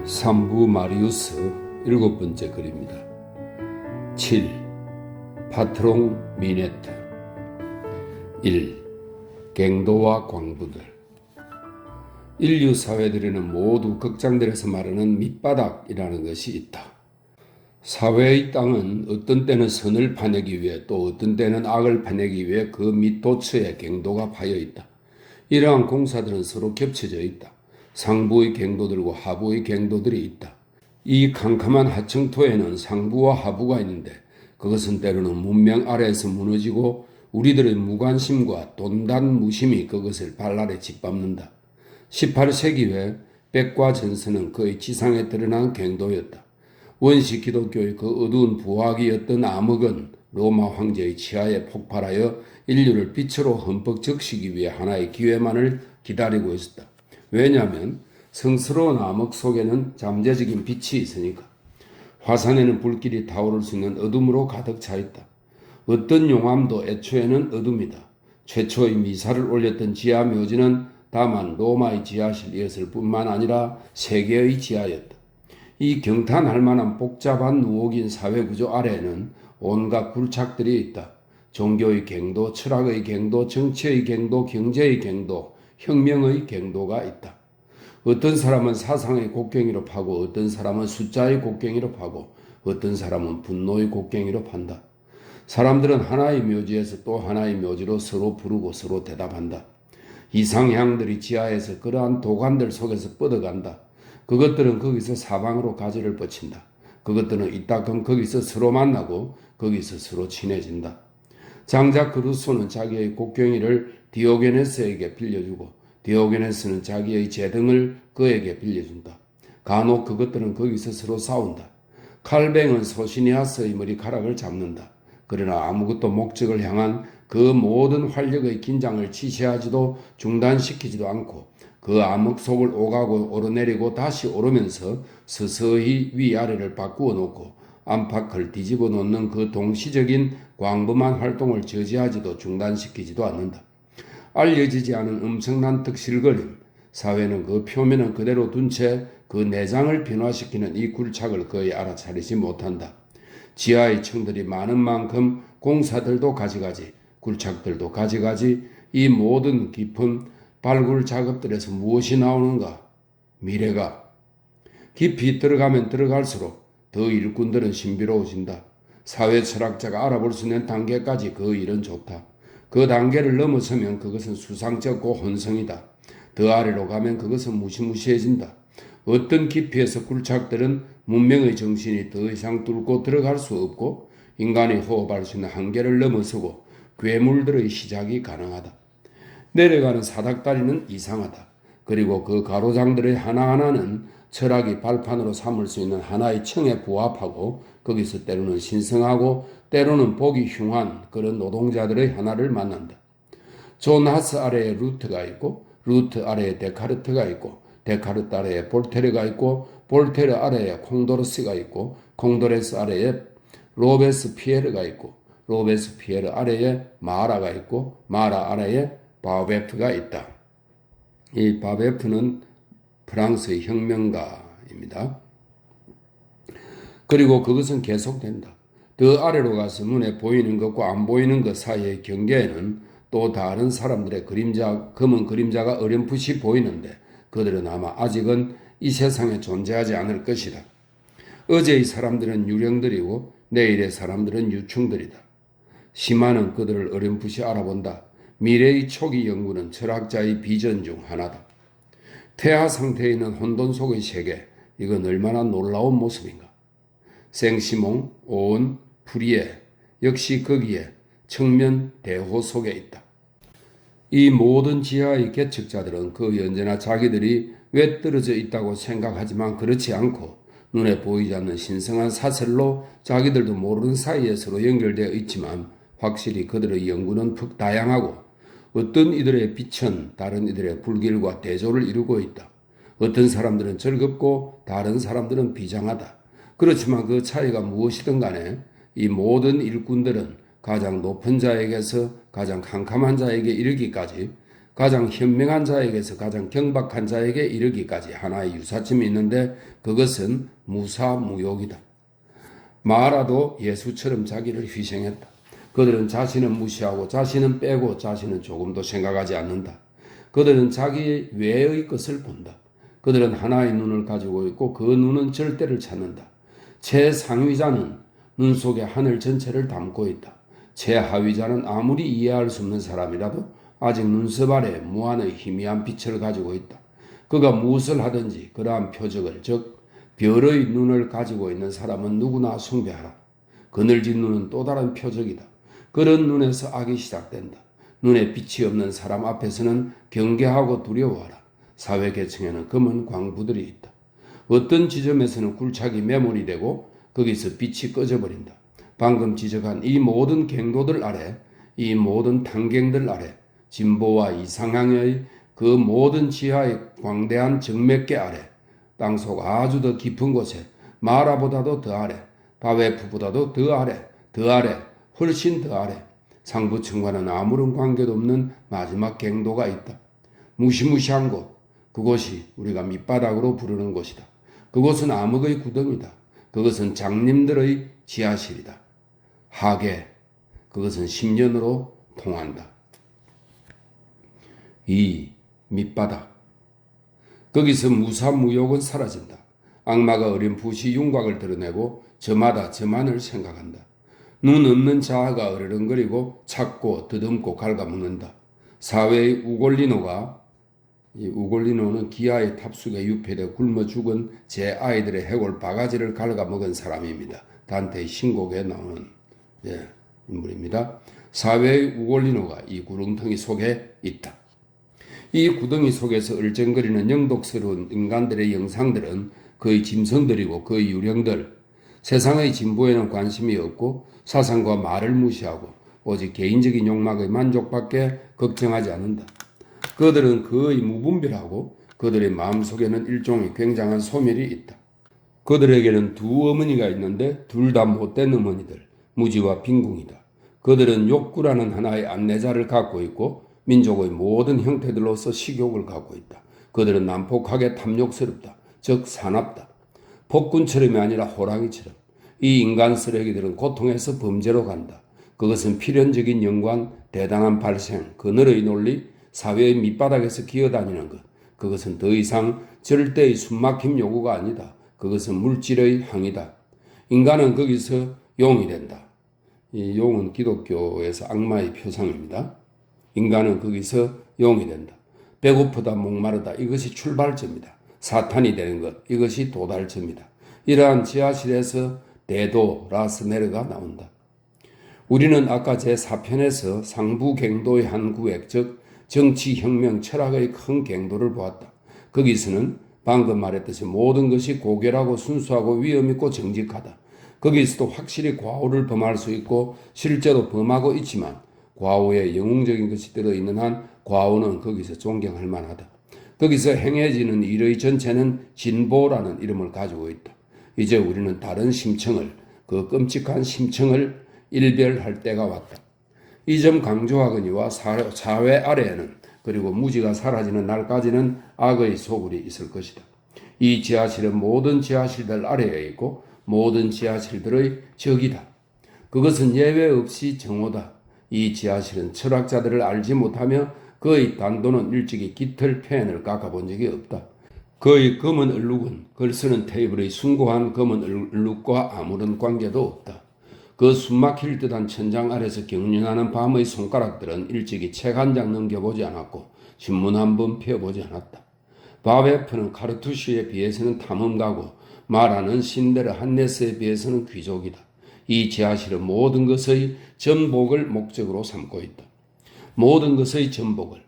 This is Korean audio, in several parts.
삼부 마리우스 7번째 글입니다. 7. 파트롱 미네트 1. 갱도와 광부들. 인류 사회들에는 모두 극장들에서 말하는 밑바닥이라는 것이 있다. 사회의 땅은 어떤 때는 선을 파내기 위해 또 어떤 때는 악을 파내기 위해 그 밑도처에 갱도가 파여 있다. 이러한 공사들은 서로 겹쳐져 있다. 상부의 갱도들과 하부의 갱도들이 있다. 이 캄캄한 하층토에는 상부와 하부가 있는데 그것은 때로는 문명 아래에서 무너지고 우리들의 무관심과 돈단 무심이 그것을 발날에 짓밟는다. 18세기에 백과 전선은 그의 지상에 드러난 갱도였다. 원시 기독교의 그 어두운 부화기였던 암흑은 로마 황제의 치하에 폭발하여 인류를 빛으로 흠뻑 적시기 위해 하나의 기회만을 기다리고 있었다. 왜냐하면 성스러운 암흑 속에는 잠재적인 빛이 있으니까. 화산에는 불길이 타오를 수 있는 어둠으로 가득 차 있다. 어떤 용암도 애초에는 어둠이다. 최초의 미사를 올렸던 지하 묘지는 다만 로마의 지하실이었을 뿐만 아니라 세계의 지하였다. 이 경탄할 만한 복잡한 누옥인 사회구조 아래에는 온갖 굴착들이 있다. 종교의 갱도, 철학의 갱도, 정치의 갱도, 경제의 갱도, 혁명의 갱도가 있다. 어떤 사람은 사상의 곡괭이로 파고 어떤 사람은 숫자의 곡괭이로 파고 어떤 사람은 분노의 곡괭이로 판다. 사람들은 하나의 묘지에서 또 하나의 묘지로 서로 부르고 서로 대답한다. 이상향들이 지하에서 그러한 도관들 속에서 뻗어간다. 그것들은 거기서 사방으로 가지를 뻗친다. 그것들은 이따금 거기서 서로 만나고 거기서 서로 친해진다. 장작 그루소는 자기의 곡괭이를 디오게네스에게 빌려주고 디오게네스는 자기의 제등을 그에게 빌려준다. 간혹 그것들은 거기서 서로 싸운다. 칼뱅은 소시니아스의 머리카락을 잡는다. 그러나 아무것도 목적을 향한 그 모든 활력의 긴장을 지시하지도 중단시키지도 않고 그 암흑 속을 오가고 오르내리고 다시 오르면서 서서히 위아래를 바꾸어 놓고 안팎을 뒤집어 놓는 그 동시적인 광범한 활동을 저지하지도 중단시키지도 않는다. 알려지지 않은 엄청난 득실거림, 사회는 그 표면은 그대로 둔 채 그 내장을 변화시키는 이 굴착을 거의 알아차리지 못한다. 지하의 층들이 많은 만큼 공사들도 가지가지, 굴착들도 가지가지, 이 모든 깊은 발굴 작업들에서 무엇이 나오는가? 미래가. 깊이 들어가면 들어갈수록 더 일꾼들은 신비로워진다. 사회 철학자가 알아볼 수 있는 단계까지 그 일은 좋다. 그 단계를 넘어서면 그것은 수상쩍고 혼성이다. 더 아래로 가면 그것은 무시무시해진다. 어떤 깊이에서 굴착들은 문명의 정신이 더 이상 뚫고 들어갈 수 없고 인간이 호흡할 수 있는 한계를 넘어서고 괴물들의 시작이 가능하다. 내려가는 사닥다리는 이상하다. 그리고 그 가로장들의 하나하나는 철학이 발판으로 삼을 수 있는 하나의 층에 부합하고 거기서 때로는 신성하고 때로는 보기 흉한 그런 노동자들의 하나를 만난다. 존 하스 아래에 루트가 있고 루트 아래에 데카르트가 있고 데카르트 아래에 볼테르가 있고 볼테르 아래에 콩도르스가 있고 콩도레스 아래에 로베스피에르가 있고 로베스피에르 아래에 마라가 있고 마라 아래에 바베프가 있다. 이 바베프는 프랑스의 혁명가입니다. 그리고 그것은 계속된다. 더 아래로 가서 눈에 보이는 것과 안 보이는 것 사이의 경계에는 또 다른 사람들의 그림자, 검은 그림자가 어렴풋이 보이는데 그들은 아마 아직은 이 세상에 존재하지 않을 것이다. 어제의 사람들은 유령들이고 내일의 사람들은 유충들이다. 심화는 그들을 어렴풋이 알아본다. 미래의 초기 연구는 철학자의 비전 중 하나다. 퇴화 상태에 있는 혼돈 속의 세계, 이건 얼마나 놀라운 모습인가. 생시몽, 오은, 프리에 역시 거기에 청면 대호 속에 있다. 이 모든 지하의 개척자들은 그 언제나 자기들이 왜 떨어져 있다고 생각하지만 그렇지 않고 눈에 보이지 않는 신성한 사슬로 자기들도 모르는 사이에 서로 연결되어 있지만 확실히 그들의 연구는 극다양하고 어떤 이들의 빛은 다른 이들의 불길과 대조를 이루고 있다. 어떤 사람들은 즐겁고 다른 사람들은 비장하다. 그렇지만 그 차이가 무엇이든 간에 이 모든 일꾼들은 가장 높은 자에게서 가장 캄캄한 자에게 이르기까지 가장 현명한 자에게서 가장 경박한 자에게 이르기까지 하나의 유사점이 있는데 그것은 무사무욕이다. 마라도 예수처럼 자기를 희생했다. 그들은 자신은 무시하고 자신은 빼고 자신은 조금도 생각하지 않는다. 그들은 자기 외의 것을 본다. 그들은 하나의 눈을 가지고 있고 그 눈은 절대를 찾는다. 최상위자는 눈 속에 하늘 전체를 담고 있다. 최하위자는 아무리 이해할 수 없는 사람이라도 아직 눈썹 아래 무한의 희미한 빛을 가지고 있다. 그가 무엇을 하든지 그러한 표적을 즉 별의 눈을 가지고 있는 사람은 누구나 숭배하라. 그늘진 눈은 또 다른 표적이다. 그런 눈에서 악이 시작된다. 눈에 빛이 없는 사람 앞에서는 경계하고 두려워하라. 사회계층에는 검은 광부들이 있다. 어떤 지점에서는 굴착이 매몰이 되고 거기서 빛이 꺼져버린다. 방금 지적한 이 모든 갱도들 아래, 이 모든 탄경들 아래, 진보와 이상향의 그 모든 지하의 광대한 정맥계 아래, 땅속 아주 더 깊은 곳에 마라보다도 더 아래, 바웨프보다도 더 아래, 훨씬 더 아래, 상부층과는 아무런 관계도 없는 마지막 갱도가 있다. 무시무시한 곳, 그곳이 우리가 밑바닥으로 부르는 곳이다. 그곳은 암흑의 구덩이다. 그것은 장님들의 지하실이다. 하계, 그것은 10년으로 통한다. 2. 밑바닥. 거기서 무사무욕은 사라진다. 악마가 어렴풋이 윤곽을 드러내고 저마다 저만을 생각한다. 눈 없는 자아가 어르렁거리고 찾고 더듬고 갉아먹는다. 사회의 우골리노가 이 우골리노는 기아의 탑수에 유폐돼 굶어 죽은 제 아이들의 해골 바가지를 갉아먹은 사람입니다. 단테의 신곡에 나오는 인물입니다. 사회의 우골리노가 이 구렁텅이 속에 있다. 이 구덩이 속에서 얼쩡거리는 영독스러운 인간들의 영상들은 거의 짐승들이고 거의 유령들, 세상의 진보에는 관심이 없고 사상과 말을 무시하고 오직 개인적인 욕망의 만족밖에 걱정하지 않는다. 그들은 거의 무분별하고 그들의 마음속에는 일종의 굉장한 소멸이 있다. 그들에게는 두 어머니가 있는데 둘 다 못된 어머니들, 무지와 빈궁이다. 그들은 욕구라는 하나의 안내자를 갖고 있고 민족의 모든 형태들로서 식욕을 갖고 있다. 그들은 난폭하게 탐욕스럽다. 즉 사납다. 폭군처럼이 아니라 호랑이처럼. 이 인간 쓰레기들은 고통에서 범죄로 간다. 그것은 필연적인 영광, 대단한 발생, 그늘의 논리, 사회의 밑바닥에서 기어다니는 것. 그것은 더 이상 절대의 숨막힘 요구가 아니다. 그것은 물질의 항이다. 인간은 거기서 용이 된다. 이 용은 기독교에서 악마의 표상입니다. 인간은 거기서 용이 된다. 배고프다 목마르다 이것이 출발점이다. 사탄이 되는 것 이것이 도달점이다. 이러한 지하실에서 대도 라스메르가 나온다. 우리는 아까 제4편에서 상부갱도의 한 구획 즉 정치혁명 철학의 큰 갱도를 보았다. 거기서는 방금 말했듯이 모든 것이 고결하고 순수하고 위험있고 정직하다. 거기서도 확실히 과오를 범할 수 있고 실제로 범하고 있지만 과오에 영웅적인 것이 들어있는 한 과오는 거기서 존경할 만하다. 거기서 행해지는 일의 전체는 진보라는 이름을 가지고 있다. 이제 우리는 다른 심층을, 그 끔찍한 심층을 일별할 때가 왔다. 이 점 강조하거니와 사회 아래에는 그리고 무지가 사라지는 날까지는 악의 소굴이 있을 것이다. 이 지하실은 모든 지하실들 아래에 있고 모든 지하실들의 적이다. 그것은 예외 없이 정오다. 이 지하실은 철학자들을 알지 못하며 그의 단도는 일찍이 깃털 펜을 깎아본 적이 없다. 그의 검은 얼룩은 글 쓰는 테이블의 숭고한 검은 얼룩과 아무런 관계도 없다. 그 숨막힐 듯한 천장 아래서 경륜하는 밤의 손가락들은 일찍이 책 한 장 넘겨보지 않았고 신문 한 번 펴보지 않았다. 바베프는 카르투시에 비해서는 탐험가고 마라는 신데르 한네스에 비해서는 귀족이다. 이 지하실은 모든 것의 전복을 목적으로 삼고 있다. 모든 것의 전복을.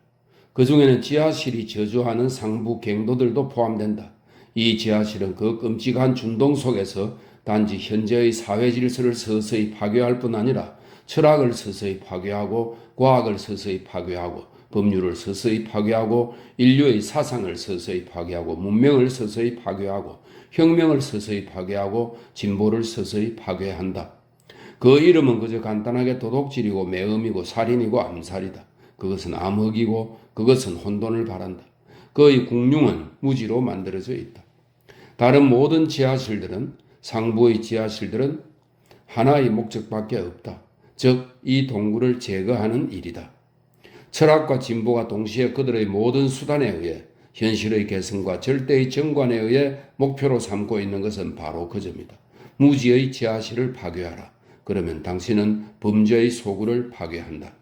그 중에는 지하실이 저주하는 상부 갱도들도 포함된다. 이 지하실은 그 끔찍한 준동 속에서 단지 현재의 사회 질서를 서서히 파괴할 뿐 아니라 철학을 서서히 파괴하고 과학을 서서히 파괴하고 법률을 서서히 파괴하고 인류의 사상을 서서히 파괴하고 문명을 서서히 파괴하고 혁명을 서서히 파괴하고 진보를 서서히 파괴한다. 그 이름은 그저 간단하게 도둑질이고 매음이고 살인이고 암살이다. 그것은 암흑이고 그것은 혼돈을 바란다. 그의 궁융은 무지로 만들어져 있다. 다른 모든 지하실들은 상부의 지하실들은 하나의 목적밖에 없다. 즉 이 동굴을 제거하는 일이다. 철학과 진보가 동시에 그들의 모든 수단에 의해 현실의 개성과 절대의 정관에 의해 목표로 삼고 있는 것은 바로 그 점이다. 무지의 지하실을 파괴하라. 그러면 당신은 범죄의 소굴을 파괴한다.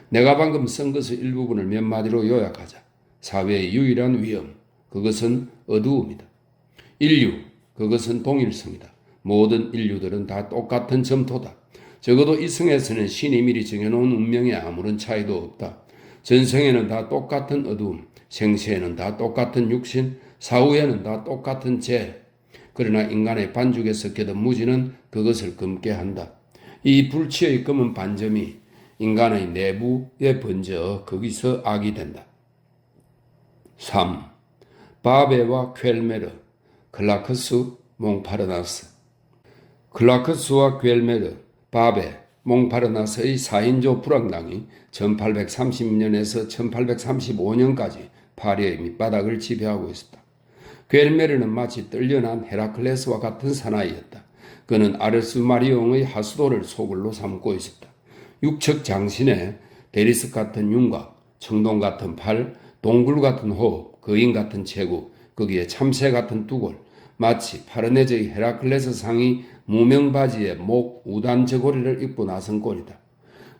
내가 방금 쓴 것의 일부분을 몇 마디로 요약하자. 사회의 유일한 위험, 그것은 어두움이다. 인류, 그것은 동일성이다. 모든 인류들은 다 똑같은 점토다. 적어도 이성에서는 신이 미리 정해놓은 운명에 아무런 차이도 없다. 전생에는 다 똑같은 어두움, 생시에는 다 똑같은 육신, 사후에는 다 똑같은 죄. 그러나 인간의 반죽에 섞여든 무지는 그것을 검게 한다. 이 불치의 검은 반점이 인간의 내부에 번져 거기서 악이 된다. 3. 바베와 퀼메르, 클라크스, 몽파르나스. 클라크스와 퀼메르, 바베, 몽파르나스의 4인조 불황당이 1830년에서 1835년까지 파리의 밑바닥을 지배하고 있었다. 퀼메르는 마치 떨려난 헤라클레스와 같은 사나이였다. 그는 아르스 마리옹의 하수도를 소굴로 삼고 있었다. 육척 장신에 데리스 같은 윤곽, 청동 같은 팔, 동굴 같은 호흡, 거인 같은 체구, 거기에 참새 같은 두골, 마치 파르네즈의 헤라클레스 상이 무명바지에 목 우단 저고리를 입고 나선 꼴이다.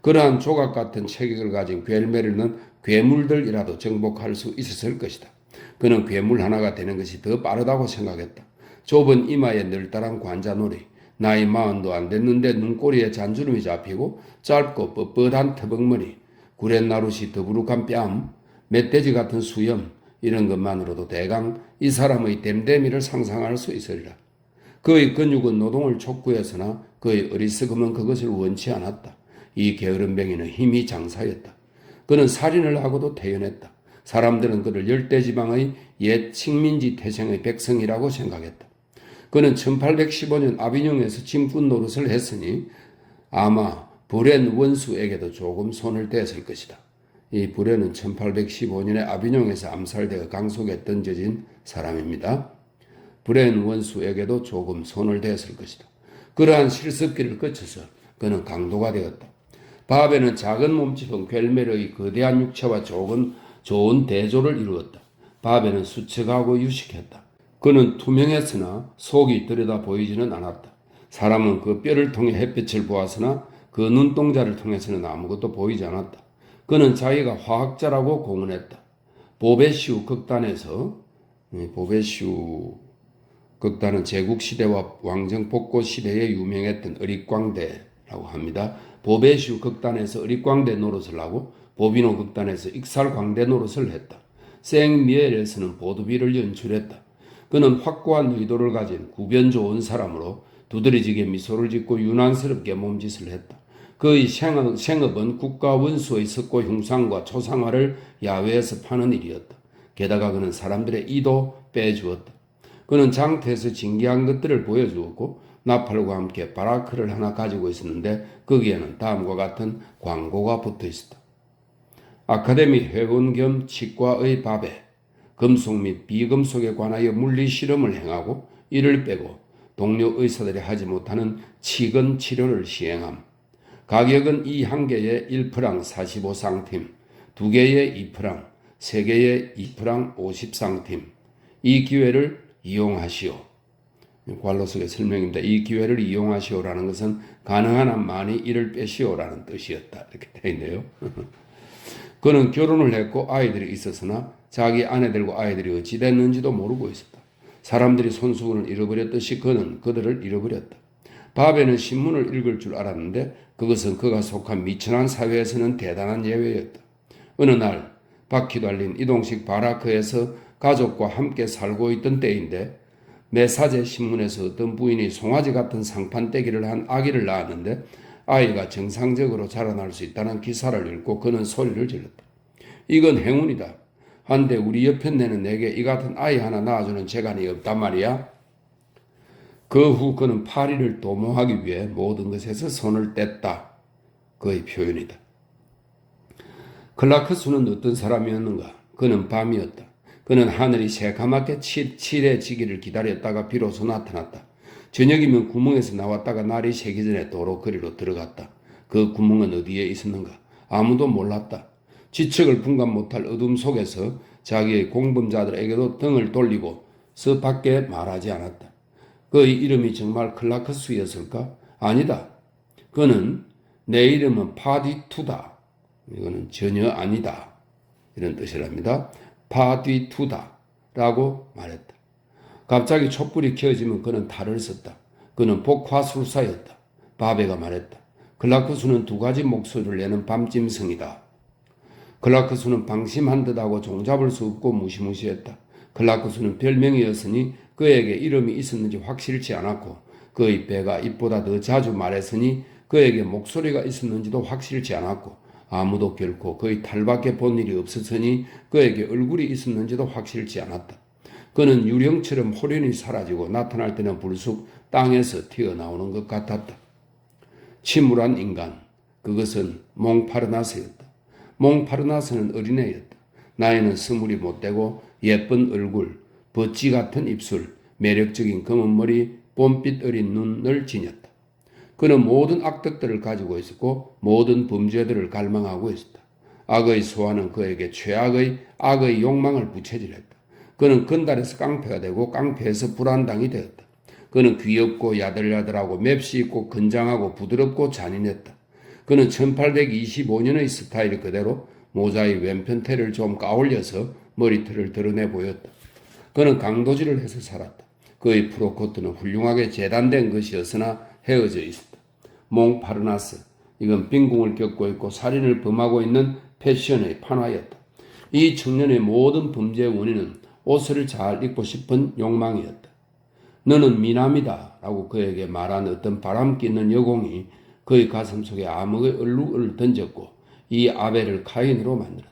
그러한 조각 같은 체격을 가진 퀼메르는 괴물들이라도 정복할 수 있었을 것이다. 그는 괴물 하나가 되는 것이 더 빠르다고 생각했다. 좁은 이마에 늘따란 관자놀이, 나이 40도 안 됐는데 눈꼬리에 잔주름이 잡히고 짧고 뻣뻣한 터벅머리, 구렛나룻이 더부룩한 뺨, 멧돼지 같은 수염, 이런 것만으로도 대강 이 사람의 댐댐이를 상상할 수 있으리라. 그의 근육은 노동을 촉구해서나 그의 어리석음은 그것을 원치 않았다. 이 게으름뱅이는 힘이 장사였다. 그는 살인을 하고도 태연했다. 사람들은 그를 열대지방의 옛 식민지 태생의 백성이라고 생각했다. 그는 1815년 아비뇽에서 짐꾼 노릇을 했으니 아마 브렌 원수에게도 조금 손을 댔을 것이다. 이 브렌은 1815년에 아비뇽에서 암살되어 강속에 던져진 사람입니다. 브렌 원수에게도 조금 손을 댔을 것이다. 그러한 실습기를 거쳐서 그는 강도가 되었다. 바베는 작은 몸집은 퀼메르의 거대한 육체와 좋은 대조를 이루었다. 바베는 수척하고 유식했다. 그는 투명했으나 속이 들여다 보이지는 않았다. 사람은 그 뼈를 통해 햇빛을 보았으나 그 눈동자를 통해서는 아무것도 보이지 않았다. 그는 자기가 화학자라고 공언했다. 보베시우 극단은 제국시대와 왕정복고 시대에 유명했던 어릿광대라고 합니다. 보베시우 극단에서 어릿광대 노릇을 하고 보비노 극단에서 익살광대 노릇을 했다. 생미엘에서는 보드비를 연출했다. 그는 확고한 의도를 가진 구변 좋은 사람으로 두드러지게 미소를 짓고 유난스럽게 몸짓을 했다. 그의 생업은 국가 원수의 석고 흉상과 초상화를 야외에서 파는 일이었다. 게다가 그는 사람들의 이도 빼주었다. 그는 장터에서 진기한 것들을 보여주었고 나팔과 함께 바라크를 하나 가지고 있었는데 거기에는 다음과 같은 광고가 붙어 있었다. 아카데미 회원 겸 치과의 바베, 금속 및 비금속에 관하여 물리 실험을 행하고 이를 빼고 동료 의사들이 하지 못하는 치근 치료를 시행함. 가격은 이 한 개에 1프랑 45상팀, 두 개에 2프랑, 세 개에 2프랑 50상팀. 이 기회를 이용하시오. 관로 속의 설명입니다. 이 기회를 이용하시오라는 것은 가능한 한 많이 이를 빼시오라는 뜻이었다. 이렇게 되어 있네요. 그는 결혼을 했고 아이들이 있었으나 자기 아내들과 아이들이 어찌 됐는지도 모르고 있었다. 사람들이 손수건을 잃어버렸듯이 그는 그들을 잃어버렸다. 바베는 신문을 읽을 줄 알았는데 그것은 그가 속한 미천한 사회에서는 대단한 예외였다. 어느 날 바퀴 달린 이동식 바라크에서 가족과 함께 살고 있던 때인데 매사제 신문에서 어떤 부인이 송아지 같은 상판떼기를 한 아기를 낳았는데 아이가 정상적으로 자라날 수 있다는 기사를 읽고 그는 소리를 질렀다. 이건 행운이다. 한데 우리 옆에 내는 내게 이 같은 아이 하나 낳아주는 재간이 없단 말이야. 그 후 그는 파리를 도모하기 위해 모든 것에서 손을 뗐다. 그의 표현이다. 클라크스는 어떤 사람이었는가? 그는 밤이었다. 그는 하늘이 새카맣게 칠해지기를 기다렸다가 비로소 나타났다. 저녁이면 구멍에서 나왔다가 날이 새기 전에 도로 거리로 들어갔다. 그 구멍은 어디에 있었는가? 아무도 몰랐다. 지척을 분간 못할 어둠 속에서 자기의 공범자들에게도 등을 돌리고 밖에 말하지 않았다. 그의 이름이 정말 클라크스였을까? 아니다. 그는 내 이름은 파디투다. 이거는 전혀 아니다. 이런 뜻이랍니다. 파디투다 라고 말했다. 갑자기 촛불이 켜지면 그는 탈을 썼다. 그는 복화술사였다. 바베가 말했다. 클라크스는 두 가지 목소리를 내는 밤짐승이다. 클라크스는 방심한 듯하고 종잡을 수 없고 무시무시했다. 클라크스는 별명이었으니 그에게 이름이 있었는지 확실치 않았고 그의 배가 입보다 더 자주 말했으니 그에게 목소리가 있었는지도 확실치 않았고 아무도 결코 그의 탈밖에 본 일이 없었으니 그에게 얼굴이 있었는지도 확실치 않았다. 그는 유령처럼 호련히 사라지고 나타날 때는 불쑥 땅에서 튀어나오는 것 같았다. 침울한 인간, 그것은 몽파르나스였다. 몽파르나스는 어린애였다. 나이는 20이 못되고 예쁜 얼굴, 버찌 같은 입술, 매력적인 검은 머리, 봄빛 어린 눈을 지녔다. 그는 모든 악덕들을 가지고 있었고 모든 범죄들을 갈망하고 있었다. 악의 소환은 그에게 최악의 악의 욕망을 부채질했다. 그는 건달에서 깡패가 되고 깡패에서 불안당이 되었다. 그는 귀엽고 야들야들하고 맵시 있고 건장하고 부드럽고 잔인했다. 그는 1825년의 스타일 그대로 모자의 왼편태를 좀 까올려서 머리털을 드러내 보였다. 그는 강도질을 해서 살았다. 그의 프로코트는 훌륭하게 재단된 것이었으나 헤어져 있었다. 몽파르나스, 이건 빈궁을 겪고 있고 살인을 범하고 있는 패션의 판화였다. 이 청년의 모든 범죄의 원인은 옷을 잘 입고 싶은 욕망이었다. 너는 미남이다 라고 그에게 말한 어떤 바람기 있는 여공이 그의 가슴 속에 암흑의 얼룩을 던졌고 이 아벨을 카인으로 만들었다.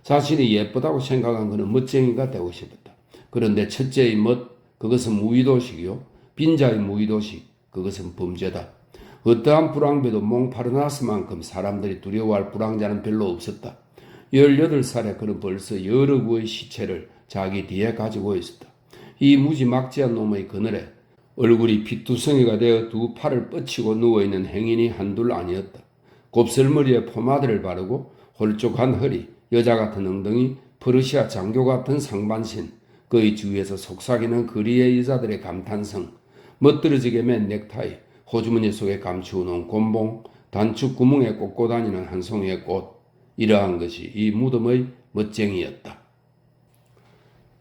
자신이 예쁘다고 생각한 그는 멋쟁이가 되고 싶었다. 그런데 첫째의 멋, 그것은 무의도식이요. 빈자의 무의도식, 그것은 범죄다. 어떠한 불황배도 몽파르나스만큼 사람들이 두려워할 불황자는 별로 없었다. 18살에 그는 벌써 여러 구의 시체를 자기 뒤에 가지고 있었다. 이 무지막지한 놈의 그늘에 얼굴이 피투성이가 되어 두 팔을 뻗치고 누워있는 행인이 한둘 아니었다. 곱슬머리에 포마드를 바르고 홀쭉한 허리, 여자 같은 엉덩이, 퍼르시아 장교 같은 상반신, 그의 주위에서 속삭이는 거리의 여자들의 감탄성, 멋들어지게 맨 넥타이, 호주머니 속에 감추어놓은 곤봉, 단축 구멍에 꽂고 다니는 한 송이의 꽃, 이러한 것이 이 무덤의 멋쟁이였다.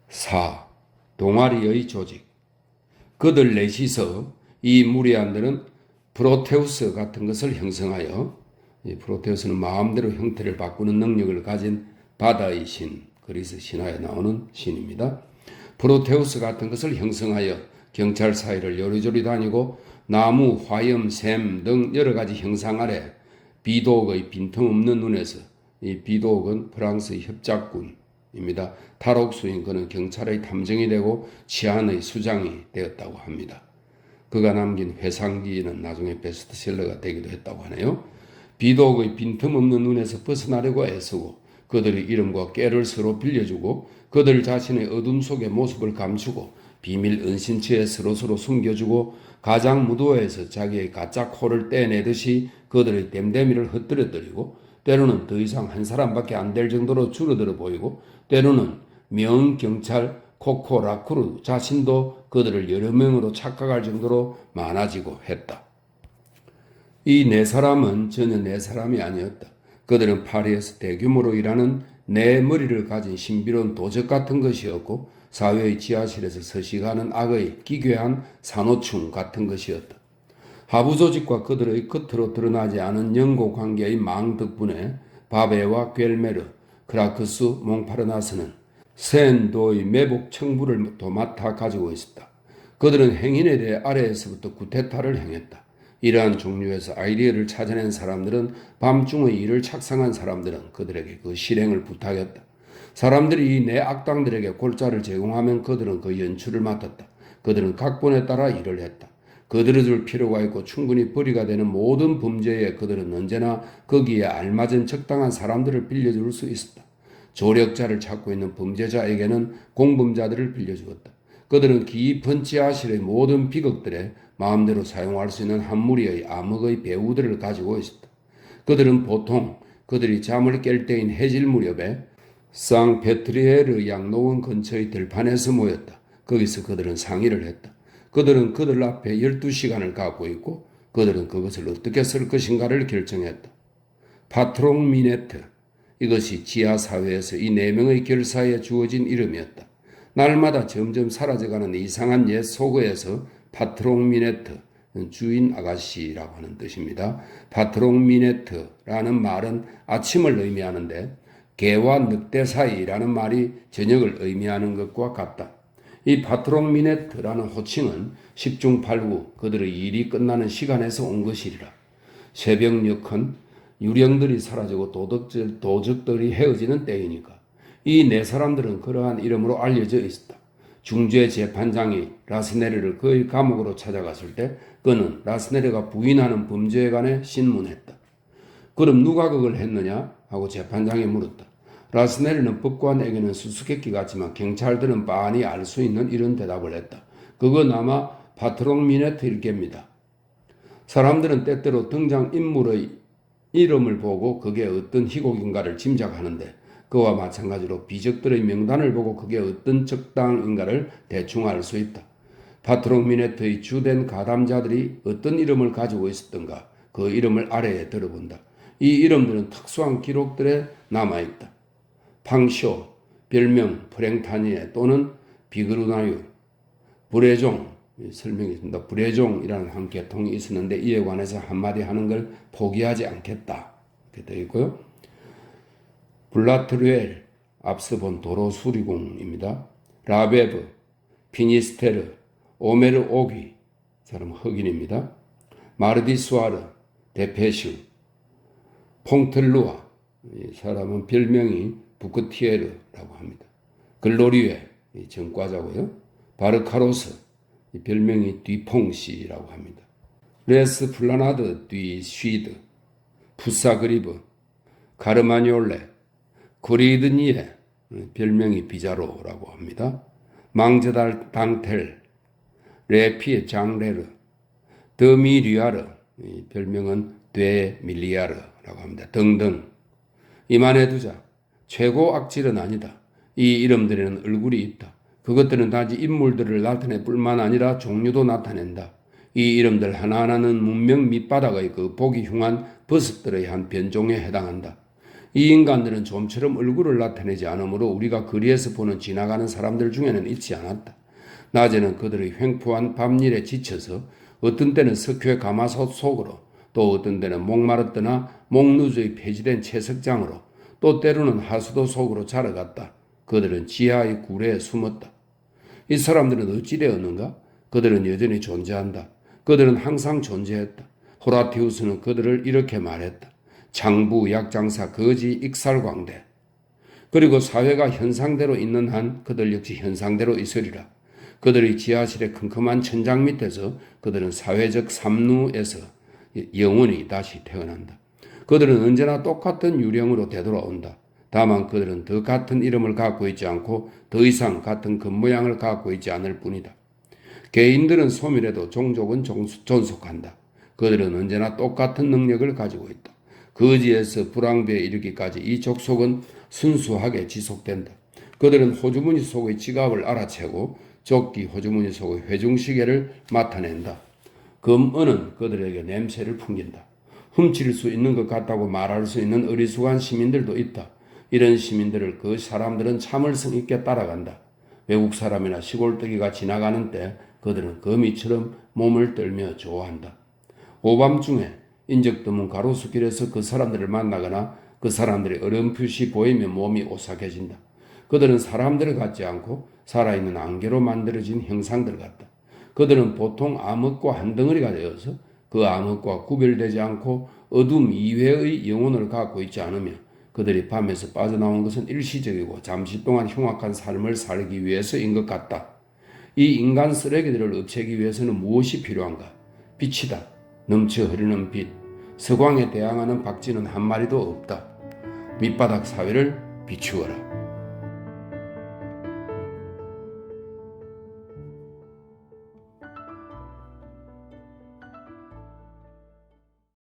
4. 동아리의 조직. 그들 넷이서 이 무리안들은 프로테우스 같은 것을 형성하여, 이 프로테우스는 마음대로 형태를 바꾸는 능력을 가진 바다의 신, 그리스 신화에 나오는 신입니다. 프로테우스 같은 것을 형성하여 경찰 사이를 요리조리 다니고 나무, 화염, 샘 등 여러 가지 형상 아래 비도옥의 빈틈없는 눈에서, 이 비도옥은 프랑스의 협작군입니다. 탈옥수인 그는 경찰의 탐정이 되고 치안의 수장이 되었다고 합니다. 그가 남긴 회상기는 나중에 베스트셀러가 되기도 했다고 하네요. 비도옥의 빈틈없는 눈에서 벗어나려고 애쓰고 그들의 이름과 꾀를 서로 빌려주고 그들 자신의 어둠 속의 모습을 감추고 비밀 은신처에 서로서로 숨겨주고 가장 무도에서 자기의 가짜 코를 떼내듯이 그들의 댐댐이를 흩뜨려뜨리고 때로는 더 이상 한 사람밖에 안 될 정도로 줄어들어 보이고 때로는 명경찰 코코 라크루 자신도 그들을 여러 명으로 착각할 정도로 많아지고 했다. 이 네 사람은 전혀 네 사람이 아니었다. 그들은 파리에서 대규모로 일하는 네 머리를 가진 신비로운 도적 같은 것이었고 사회의 지하실에서 서식하는 악의 기괴한 산호충 같은 것이었다. 하부 조직과 그들의 겉으로 드러나지 않은 연고 관계의 망 덕분에 바베와 괸메르, 크라크스, 몽파르나스는 센도의 매복 청부를 도맡아 가지고 있었다. 그들은 행인에 대해 아래에서부터 구테타를 행했다. 이러한 종류에서 아이디어를 찾아낸 사람들은 밤중의 일을 착상한 사람들은 그들에게 그 실행을 부탁했다. 사람들이 이 네 악당들에게 골자를 제공하면 그들은 그 연출을 맡았다. 그들은 각본에 따라 일을 했다. 거들어줄 필요가 있고 충분히 벌이가 되는 모든 범죄에 그들은 언제나 거기에 알맞은 적당한 사람들을 빌려줄 수 있었다. 조력자를 찾고 있는 범죄자에게는 공범자들을 빌려주었다. 그들은 깊은 지하실의 모든 비극들에 마음대로 사용할 수 있는 한 무리의 암흑의 배우들을 가지고 있었다. 그들은 보통 그들이 잠을 깰 때인 해질 무렵에 상페트리에르 양로원 근처의 들판에서 모였다. 거기서 그들은 상의를 했다. 그들은 그들 앞에 12시간을 갖고 있고 그들은 그것을 어떻게 쓸 것인가를 결정했다. 파트롱 미네트, 이것이 지하사회에서 이 4명의 결사에 주어진 이름이었다. 날마다 점점 사라져가는 이상한 옛 속어에서 파트롱 미네트, 주인 아가씨라고 하는 뜻입니다. 파트롱 미네트라는 말은 아침을 의미하는데 개와 늑대 사이라는 말이 저녁을 의미하는 것과 같다. 이 파트롱 미네트라는 호칭은 10중 8구 그들의 일이 끝나는 시간에서 온 것이리라. 새벽녘은 유령들이 사라지고 도적들이 헤어지는 때이니까 이 4사람들은 그러한 이름으로 알려져 있었다. 중죄 재판장이 라스네르를 그의 감옥으로 찾아갔을 때 그는 라스네르가 부인하는 범죄에 관해 신문했다. 그럼 누가 그걸 했느냐? 하고 재판장이 물었다. 라스네르는 법관에게는 수수께끼 같지만 경찰들은 빤히 알 수 있는 이런 대답을 했다. 그건 아마 파트롱 미네트일 겁니다. 사람들은 때때로 등장인물의 이름을 보고 그게 어떤 희곡인가를 짐작하는데 그와 마찬가지로 비적들의 명단을 보고 그게 어떤 적당인가를 대충 알 수 있다. 파트롱 미네트의 주된 가담자들이 어떤 이름을 가지고 있었던가 그 이름을 아래에 들어본다. 이 이름들은 특수한 기록들에 남아있다. 팡쇼, 별명 프랭타니에 또는 비그루나유, 브레종, 설명이 있습니다. 브레종이라는 한 계통이 있었는데 이에 관해서 한마디 하는 걸 포기하지 않겠다. 이렇게 되어 있고요. 블라트르엘, 앞서 본 도로 수리공입니다. 라베브, 피니스테르, 오메르 오기, 사람 흑인입니다. 마르디수아르, 데페슈, 퐁틀루아, 이 사람은 별명이 부크티에르라고 합니다. 글로리웨, 전과자고요. 바르카로스, 별명이 뒤퐁씨라고 합니다. 레스 플라나드 뒤 쉬드, 푸사그리브, 가르마니올레, 그리드니에, 별명이 비자로라고 합니다. 망제달 당텔, 레피에 장레르, 드미리아르, 별명은 되밀리아르라고 합니다. 등등. 이만해 두자. 최고 악질은 아니다. 이 이름들에는 얼굴이 있다. 그것들은 단지 인물들을 나타낼 뿐만 아니라 종류도 나타낸다. 이 이름들 하나하나는 문명 밑바닥의 그 보기 흉한 버섯들의 한 변종에 해당한다. 이 인간들은 좀처럼 얼굴을 나타내지 않으므로 우리가 거리에서 보는 지나가는 사람들 중에는 있지 않았다. 낮에는 그들의 횡포한 밤일에 지쳐서 어떤 때는 석회 가마솥 속으로 또 어떤 때는 목마르거나 목누주의 폐지된 채석장으로 또 때로는 하수도 속으로 자러갔다. 그들은 지하의 구레에 숨었다. 이 사람들은 어찌 되었는가? 그들은 여전히 존재한다. 그들은 항상 존재했다. 호라티우스는 그들을 이렇게 말했다. 장부, 약장사, 거지, 익살광대. 그리고 사회가 현상대로 있는 한 그들 역시 현상대로 있으리라. 그들의 지하실의 컴컴한 천장 밑에서 그들은 사회적 삼루에서 영원히 다시 태어난다. 그들은 언제나 똑같은 유령으로 되돌아온다. 다만 그들은 더 같은 이름을 갖고 있지 않고 더 이상 같은 겉모양을 갖고 있지 않을 뿐이다. 개인들은 소멸해도 종족은 존속한다. 그들은 언제나 똑같은 능력을 가지고 있다. 거지에서 불황비에 이르기까지 이 족속은 순수하게 지속된다. 그들은 호주머니 속의 지갑을 알아채고 조끼 호주머니 속의 회중시계를 맡아낸다. 금은은 그들에게 냄새를 풍긴다. 훔칠 수 있는 것 같다고 말할 수 있는 어리숙한 시민들도 있다. 이런 시민들을 그 사람들은 참을성 있게 따라간다. 외국 사람이나 시골뜨기가 지나가는 때 그들은 거미처럼 몸을 떨며 좋아한다. 오밤중에 인적 드문 가로수길에서 그 사람들을 만나거나 그 사람들의 어렴풋이 보이며 몸이 오싹해진다. 그들은 사람들을 같지 않고 살아있는 안개로 만들어진 형상들 같다. 그들은 보통 암흑과 한 덩어리가 되어서 그 암흑과 구별되지 않고 어둠 이외의 영혼을 갖고 있지 않으며 그들이 밤에서 빠져나온 것은 일시적이고 잠시 동안 흉악한 삶을 살기 위해서인 것 같다. 이 인간 쓰레기들을 없애기 위해서는 무엇이 필요한가? 빛이다. 넘쳐 흐르는 빛. 서광에 대항하는 박쥐는 한 마리도 없다. 밑바닥 사회를 비추어라.